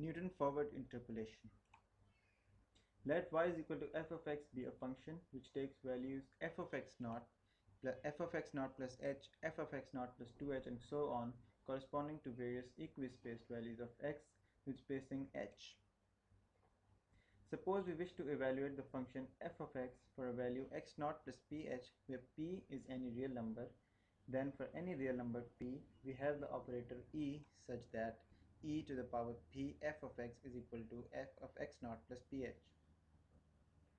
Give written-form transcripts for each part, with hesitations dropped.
Newton forward interpolation. Let y is equal to f of x be a function which takes values f of x naught plus h, f of x naught plus 2h, and so on, corresponding to various equispaced values of x with spacing h. Suppose we wish to evaluate the function f of x for a value x naught plus ph, where p is any real number. Then for any real number p, we have the operator e such that e to the power p f of x is equal to f of x naught plus ph.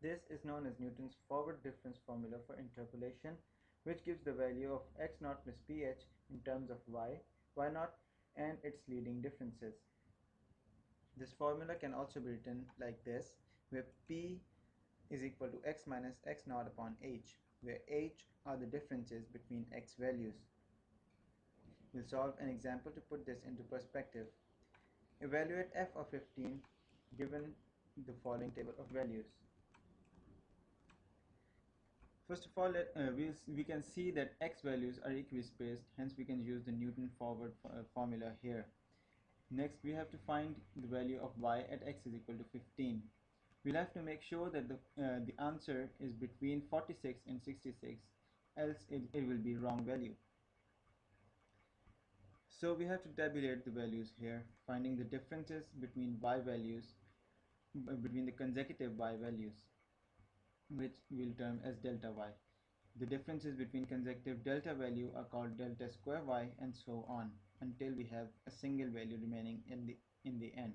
This is known as Newton's forward difference formula for interpolation, which gives the value of x naught plus ph in terms of y naught, and its leading differences. This formula can also be written like this, where p is equal to x minus x naught upon h, where h are the differences between x values. We'll solve an example to put this into perspective. Evaluate f of 15 given the following table of values. First of all, we can see that x values are equispaced, hence we can use the Newton forward formula here. Next, we have to find the value of y at x is equal to 15. We'll have to make sure that the answer is between 46 and 66, else it will be wrong value. So we have to tabulate the values here, finding the differences between y values, between the consecutive y values, which we'll term as delta y. The differences between consecutive delta value are called delta square y, and so on, until we have a single value remaining in the end.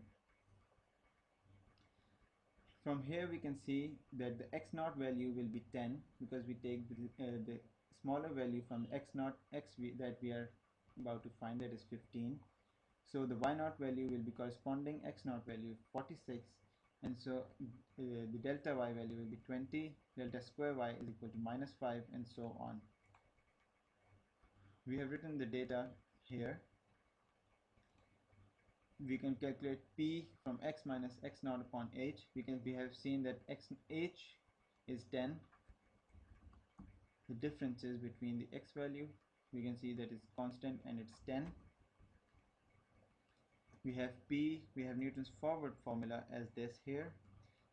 From here we can see that the x naught value will be 10, because we take the smaller value from x naught that we are about to find, that is 15. So the y naught value will be corresponding x naught value 46, and so the delta y value will be 20, delta square y is equal to minus 5, and so on. We have written the data here. We can calculate p from x minus x naught upon h. We have seen that h is 10. The differences between the x value, we can see that is constant and it's 10. We have p, we have Newton's forward formula as this here.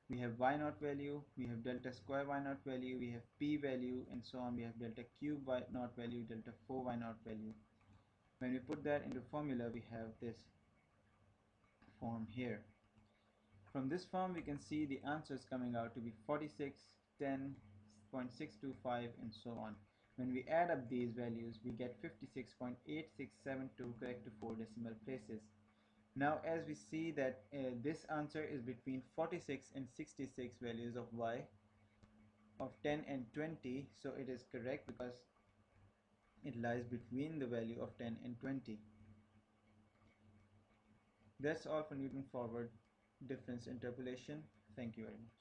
We have y naught value, we have delta square y naught value, we have p value, and so on. We have delta cube y naught value, delta 4 y naught value. When we put that into formula, we have this form here. From this form we can see the answers coming out to be 46, 10, 0.625, and so on. When we add up these values, we get 56.8672, correct to 4 decimal places. Now as we see that this answer is between 46 and 66 values of y, of 10 and 20, so it is correct because it lies between the value of 10 and 20. That's all for Newton forward difference interpolation. Thank you very much.